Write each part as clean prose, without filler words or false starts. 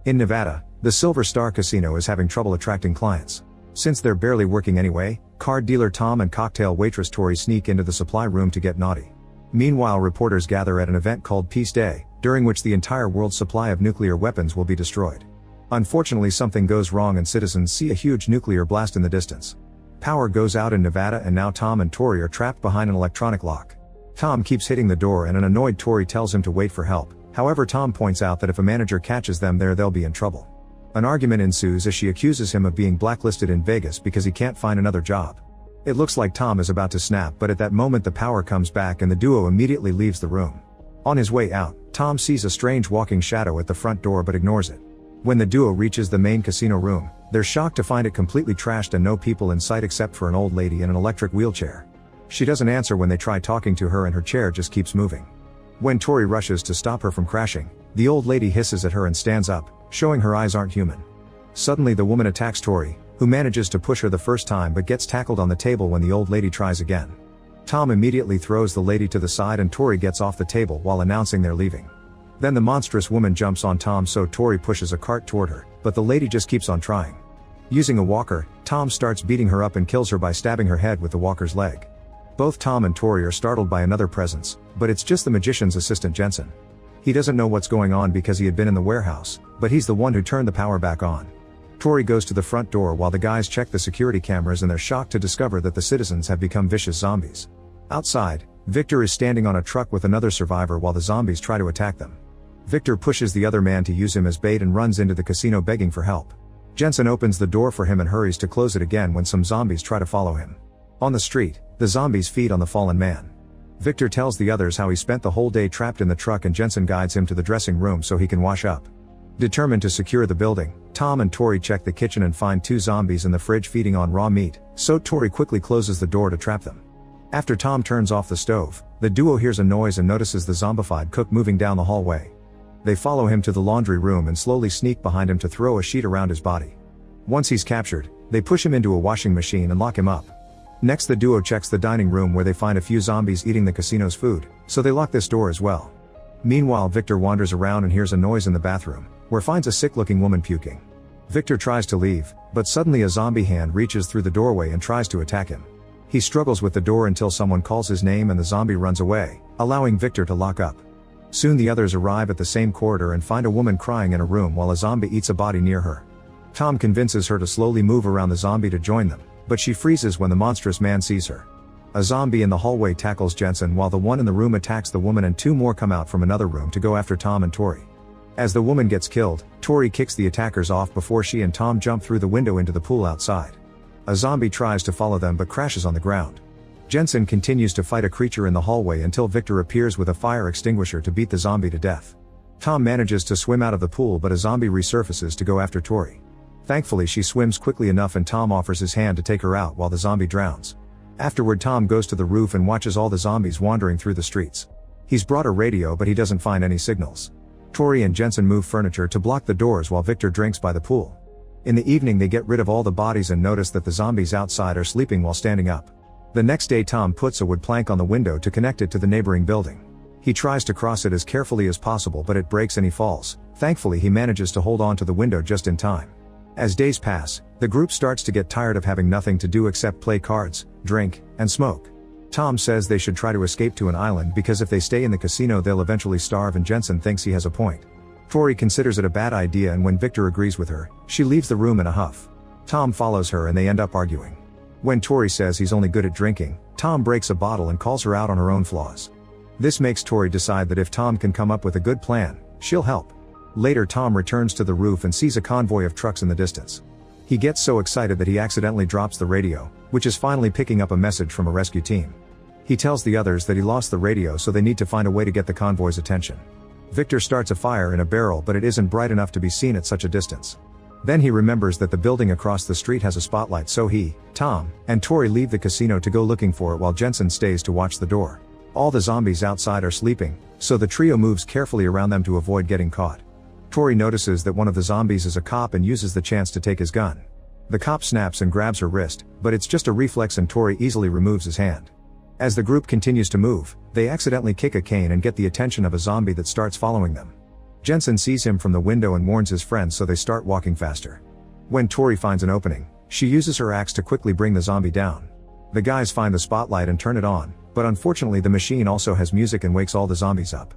In Nevada, the Silver Star Casino is having trouble attracting clients. Since they're barely working anyway, card dealer Tom and cocktail waitress Tori sneak into the supply room to get naughty. Meanwhile, reporters gather at an event called Peace Day, during which the entire world's supply of nuclear weapons will be destroyed. Unfortunately, something goes wrong and citizens see a huge nuclear blast in the distance. Power goes out in Nevada and now Tom and Tori are trapped behind an electronic lock. Tom keeps hitting the door and an annoyed Tori tells him to wait for help. However, Tom points out that if a manager catches them there, they'll be in trouble. An argument ensues as she accuses him of being blacklisted in Vegas because he can't find another job. It looks like Tom is about to snap, but at that moment the power comes back and the duo immediately leaves the room. On his way out, Tom sees a strange walking shadow at the front door but ignores it. When the duo reaches the main casino room, they're shocked to find it completely trashed and no people in sight except for an old lady in an electric wheelchair. She doesn't answer when they try talking to her and her chair just keeps moving. When Tori rushes to stop her from crashing, the old lady hisses at her and stands up, showing her eyes aren't human. Suddenly the woman attacks Tori, who manages to push her the first time but gets tackled on the table when the old lady tries again. Tom immediately throws the lady to the side and Tori gets off the table while announcing they're leaving. Then the monstrous woman jumps on Tom, so Tori pushes a cart toward her, but the lady just keeps on trying. Using a walker, Tom starts beating her up and kills her by stabbing her head with the walker's leg. Both Tom and Tori are startled by another presence, but it's just the magician's assistant Jensen. He doesn't know what's going on because he had been in the warehouse, but he's the one who turned the power back on. Tori goes to the front door while the guys check the security cameras and they're shocked to discover that the citizens have become vicious zombies. Outside, Victor is standing on a truck with another survivor while the zombies try to attack them. Victor pushes the other man to use him as bait and runs into the casino begging for help. Jensen opens the door for him and hurries to close it again when some zombies try to follow him. On the street, the zombies feed on the fallen man. Victor tells the others how he spent the whole day trapped in the truck and Jensen guides him to the dressing room so he can wash up. Determined to secure the building, Tom and Tori check the kitchen and find two zombies in the fridge feeding on raw meat, so Tori quickly closes the door to trap them. After Tom turns off the stove, the duo hears a noise and notices the zombified cook moving down the hallway. They follow him to the laundry room and slowly sneak behind him to throw a sheet around his body. Once he's captured, they push him into a washing machine and lock him up. Next, the duo checks the dining room where they find a few zombies eating the casino's food, so they lock this door as well. Meanwhile, Victor wanders around and hears a noise in the bathroom, where finds a sick-looking woman puking. Victor tries to leave, but suddenly a zombie hand reaches through the doorway and tries to attack him. He struggles with the door until someone calls his name and the zombie runs away, allowing Victor to lock up. Soon the others arrive at the same corridor and find a woman crying in a room while a zombie eats a body near her. Tom convinces her to slowly move around the zombie to join them, but she freezes when the monstrous man sees her. A zombie in the hallway tackles Jensen while the one in the room attacks the woman and two more come out from another room to go after Tom and Tori. As the woman gets killed, Tori kicks the attackers off before she and Tom jump through the window into the pool outside. A zombie tries to follow them but crashes on the ground. Jensen continues to fight a creature in the hallway until Victor appears with a fire extinguisher to beat the zombie to death. Tom manages to swim out of the pool but a zombie resurfaces to go after Tori. Thankfully she swims quickly enough and Tom offers his hand to take her out while the zombie drowns. Afterward, Tom goes to the roof and watches all the zombies wandering through the streets. He's brought a radio but he doesn't find any signals. Tori and Jensen move furniture to block the doors while Victor drinks by the pool. In the evening they get rid of all the bodies and notice that the zombies outside are sleeping while standing up. The next day Tom puts a wood plank on the window to connect it to the neighboring building. He tries to cross it as carefully as possible but it breaks and he falls. Thankfully he manages to hold on to the window just in time. As days pass, the group starts to get tired of having nothing to do except play cards, drink, and smoke. Tom says they should try to escape to an island because if they stay in the casino they'll eventually starve, and Jensen thinks he has a point. Tori considers it a bad idea and when Victor agrees with her, she leaves the room in a huff. Tom follows her and they end up arguing. When Tori says he's only good at drinking, Tom breaks a bottle and calls her out on her own flaws. This makes Tori decide that if Tom can come up with a good plan, she'll help. Later Tom returns to the roof and sees a convoy of trucks in the distance. He gets so excited that he accidentally drops the radio, which is finally picking up a message from a rescue team. He tells the others that he lost the radio so they need to find a way to get the convoy's attention. Victor starts a fire in a barrel but it isn't bright enough to be seen at such a distance. Then he remembers that the building across the street has a spotlight, so he, Tom, and Tori leave the casino to go looking for it while Jensen stays to watch the door. All the zombies outside are sleeping, so the trio moves carefully around them to avoid getting caught. Tori notices that one of the zombies is a cop and uses the chance to take his gun. The cop snaps and grabs her wrist, but it's just a reflex and Tori easily removes his hand. As the group continues to move, they accidentally kick a cane and get the attention of a zombie that starts following them. Jensen sees him from the window and warns his friends, so they start walking faster. When Tori finds an opening, she uses her axe to quickly bring the zombie down. The guys find the spotlight and turn it on, but unfortunately the machine also has music and wakes all the zombies up.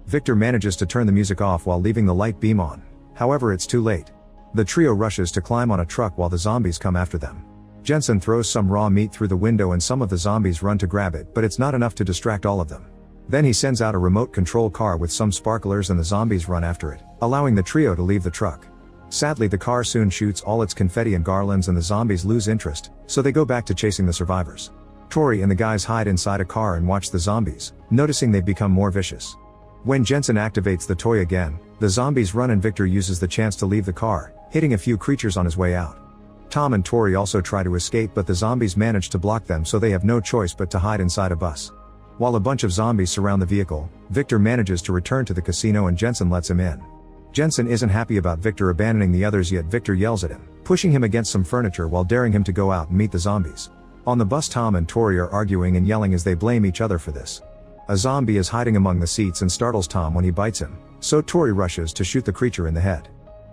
Victor manages to turn the music off while leaving the light beam on. However, it's too late. The trio rushes to climb on a truck while the zombies come after them. Jensen throws some raw meat through the window and some of the zombies run to grab it, but it's not enough to distract all of them. Then he sends out a remote control car with some sparklers and the zombies run after it, allowing the trio to leave the truck. Sadly, the car soon shoots all its confetti and garlands and the zombies lose interest, so they go back to chasing the survivors. Tori and the guys hide inside a car and watch the zombies, noticing they've become more vicious. When Jensen activates the toy again, the zombies run and Victor uses the chance to leave the car, hitting a few creatures on his way out. Tom and Tori also try to escape, but the zombies manage to block them, so they have no choice but to hide inside a bus. While a bunch of zombies surround the vehicle, Victor manages to return to the casino and Jensen lets him in. Jensen isn't happy about Victor abandoning the others, yet Victor yells at him, pushing him against some furniture while daring him to go out and meet the zombies. On the bus, Tom and Tori are arguing and yelling as they blame each other for this. A zombie is hiding among the seats and startles Tom when he bites him, so Tori rushes to shoot the creature in the head.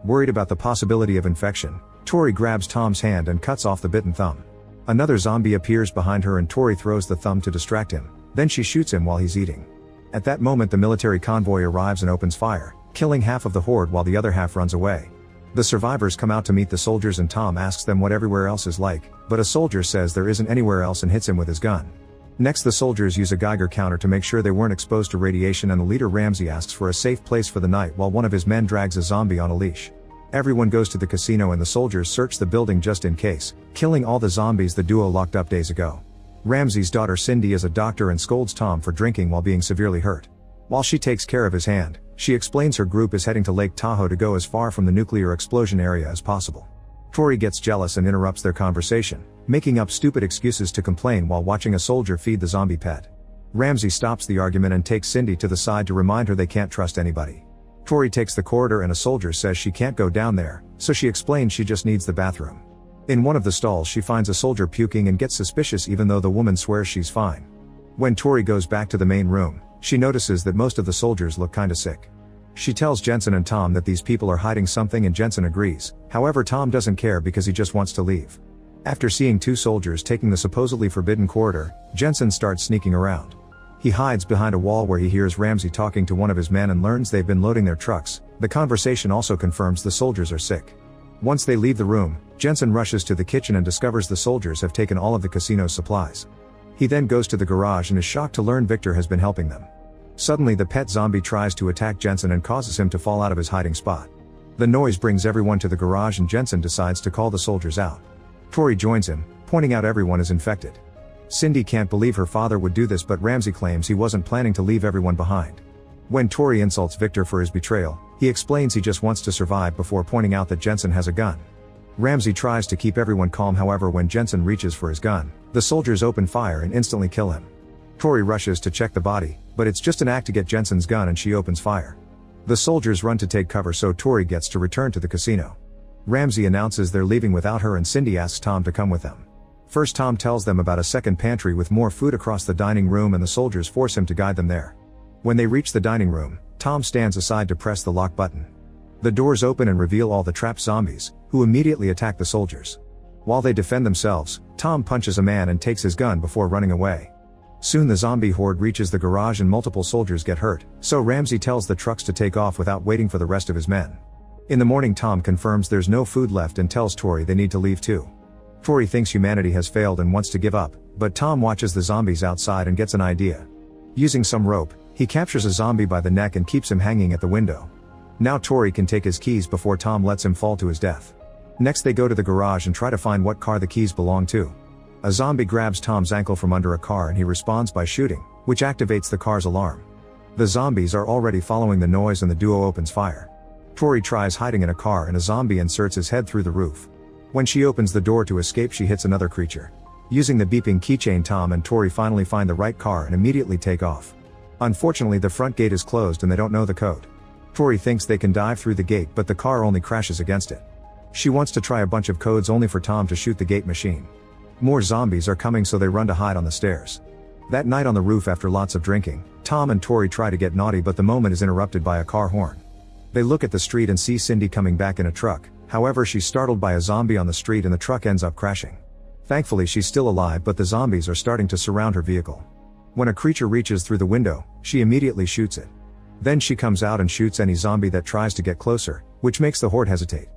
Worried about the possibility of infection, Tori grabs Tom's hand and cuts off the bitten thumb. Another zombie appears behind her and Tori throws the thumb to distract him, then she shoots him while he's eating. At that moment, the military convoy arrives and opens fire, killing half of the horde while the other half runs away. The survivors come out to meet the soldiers and Tom asks them what everywhere else is like, but a soldier says there isn't anywhere else and hits him with his gun. Next, the soldiers use a Geiger counter to make sure they weren't exposed to radiation, and the leader Ramsey asks for a safe place for the night while one of his men drags a zombie on a leash. Everyone goes to the casino and the soldiers search the building just in case, killing all the zombies the duo locked up days ago. Ramsey's daughter Cindy is a doctor and scolds Tom for drinking while being severely hurt. While she takes care of his hand, she explains her group is heading to Lake Tahoe to go as far from the nuclear explosion area as possible. Tori gets jealous and interrupts their conversation, making up stupid excuses to complain while watching a soldier feed the zombie pet. Ramsey stops the argument and takes Cindy to the side to remind her they can't trust anybody. Tori takes the corridor and a soldier says she can't go down there, so she explains she just needs the bathroom. In one of the stalls she finds a soldier puking and gets suspicious even though the woman swears she's fine. When Tori goes back to the main room, she notices that most of the soldiers look kinda sick. She tells Jensen and Tom that these people are hiding something and Jensen agrees, however Tom doesn't care because he just wants to leave. After seeing two soldiers taking the supposedly forbidden corridor, Jensen starts sneaking around. He hides behind a wall where he hears Ramsey talking to one of his men and learns they've been loading their trucks. The conversation also confirms the soldiers are sick. Once they leave the room, Jensen rushes to the kitchen and discovers the soldiers have taken all of the casino's supplies. He then goes to the garage and is shocked to learn Victor has been helping them. Suddenly the pet zombie tries to attack Jensen and causes him to fall out of his hiding spot. The noise brings everyone to the garage and Jensen decides to call the soldiers out. Tori joins him, pointing out everyone is infected. Cindy can't believe her father would do this, but Ramsey claims he wasn't planning to leave everyone behind. When Tori insults Victor for his betrayal, he explains he just wants to survive before pointing out that Jensen has a gun. Ramsey tries to keep everyone calm, however when Jensen reaches for his gun, the soldiers open fire and instantly kill him. Tori rushes to check the body, but it's just an act to get Jensen's gun and she opens fire. The soldiers run to take cover, so Tori gets to return to the casino. Ramsey announces they're leaving without her and Cindy asks Tom to come with them. First, Tom tells them about a second pantry with more food across the dining room and the soldiers force him to guide them there. When they reach the dining room, Tom stands aside to press the lock button. The doors open and reveal all the trapped zombies, who immediately attack the soldiers. While they defend themselves, Tom punches a man and takes his gun before running away. Soon the zombie horde reaches the garage and multiple soldiers get hurt, so Ramsey tells the trucks to take off without waiting for the rest of his men. In the morning, Tom confirms there's no food left and tells Tori they need to leave too. Tori thinks humanity has failed and wants to give up, but Tom watches the zombies outside and gets an idea. Using some rope, he captures a zombie by the neck and keeps him hanging at the window. Now Tori can take his keys before Tom lets him fall to his death. Next they go to the garage and try to find what car the keys belong to. A zombie grabs Tom's ankle from under a car and he responds by shooting, which activates the car's alarm. The zombies are already following the noise and the duo opens fire. Tori tries hiding in a car and a zombie inserts his head through the roof. When she opens the door to escape, she hits another creature. Using the beeping keychain, Tom and Tori finally find the right car and immediately take off. Unfortunately, the front gate is closed and they don't know the code. Tori thinks they can dive through the gate, but the car only crashes against it. She wants to try a bunch of codes only for Tom to shoot the gate machine. More zombies are coming, so they run to hide on the stairs. That night on the roof, after lots of drinking, Tom and Tori try to get naughty, but the moment is interrupted by a car horn. They look at the street and see Cindy coming back in a truck, however she's startled by a zombie on the street and the truck ends up crashing. Thankfully she's still alive, but the zombies are starting to surround her vehicle. When a creature reaches through the window, she immediately shoots it. Then she comes out and shoots any zombie that tries to get closer, which makes the horde hesitate.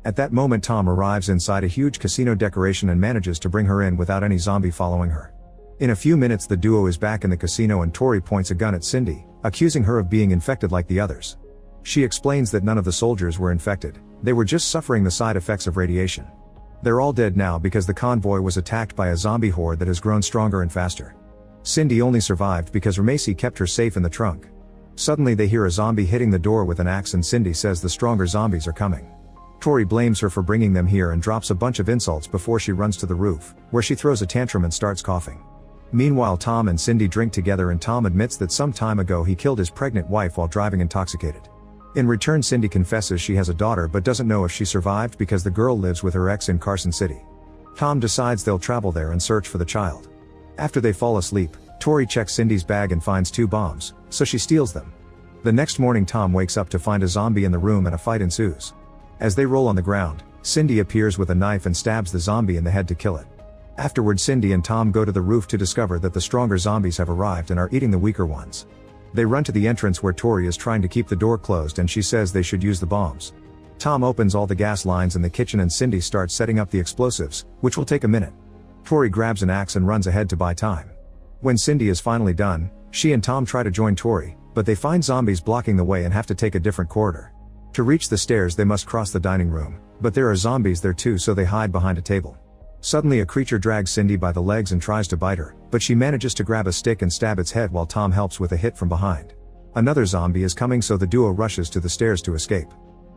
At that moment Tom arrives inside a huge casino decoration and manages to bring her in without any zombie following her. In a few minutes the duo is back in the casino and Tori points a gun at Cindy, accusing her of being infected like the others. She explains that none of the soldiers were infected, they were just suffering the side effects of radiation. They're all dead now because the convoy was attacked by a zombie horde that has grown stronger and faster. Cindy only survived because Macy kept her safe in the trunk. Suddenly they hear a zombie hitting the door with an axe and Cindy says the stronger zombies are coming. Tori blames her for bringing them here and drops a bunch of insults before she runs to the roof, where she throws a tantrum and starts coughing. Meanwhile Tom and Cindy drink together and Tom admits that some time ago he killed his pregnant wife while driving intoxicated. In return Cindy confesses she has a daughter but doesn't know if she survived because the girl lives with her ex in Carson City. Tom decides they'll travel there and search for the child. After they fall asleep, Tori checks Cindy's bag and finds 2 bombs, so she steals them. The next morning Tom wakes up to find a zombie in the room and a fight ensues. As they roll on the ground, Cindy appears with a knife and stabs the zombie in the head to kill it. Afterward Cindy and Tom go to the roof to discover that the stronger zombies have arrived and are eating the weaker ones. They run to the entrance where Tori is trying to keep the door closed and she says they should use the bombs. Tom opens all the gas lines in the kitchen and Cindy starts setting up the explosives, which will take a minute. Tori grabs an axe and runs ahead to buy time. When Cindy is finally done, she and Tom try to join Tori, but they find zombies blocking the way and have to take a different corridor. To reach the stairs they must cross the dining room, but there are zombies there too so they hide behind a table. Suddenly a creature drags Cindy by the legs and tries to bite her, but she manages to grab a stick and stab its head while Tom helps with a hit from behind. Another zombie is coming so the duo rushes to the stairs to escape.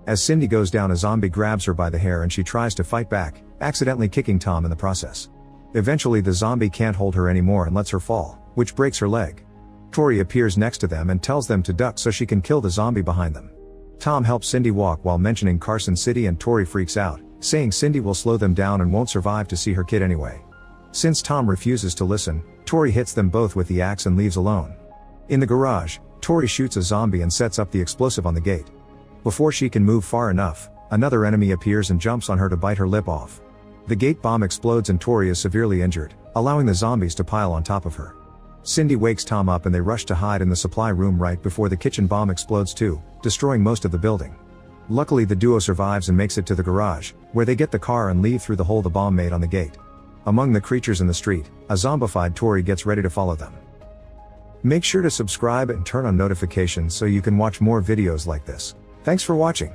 As Cindy goes down a zombie grabs her by the hair and she tries to fight back, accidentally kicking Tom in the process. Eventually the zombie can't hold her anymore and lets her fall, which breaks her leg. Tori appears next to them and tells them to duck so she can kill the zombie behind them. Tom helps Cindy walk while mentioning Carson City and Tori freaks out, saying Cindy will slow them down and won't survive to see her kid anyway. Since Tom refuses to listen, Tori hits them both with the axe and leaves alone. In the garage, Tori shoots a zombie and sets up the explosive on the gate. Before she can move far enough, another enemy appears and jumps on her to bite her lip off. The gate bomb explodes and Tori is severely injured, allowing the zombies to pile on top of her. Cindy wakes Tom up and they rush to hide in the supply room right before the kitchen bomb explodes too, destroying most of the building. Luckily the duo survives and makes it to the garage, where they get the car and leave through the hole the bomb made on the gate. Among the creatures in the street, a zombified Tori gets ready to follow them. Make sure to subscribe and turn on notifications so you can watch more videos like this. Thanks for watching.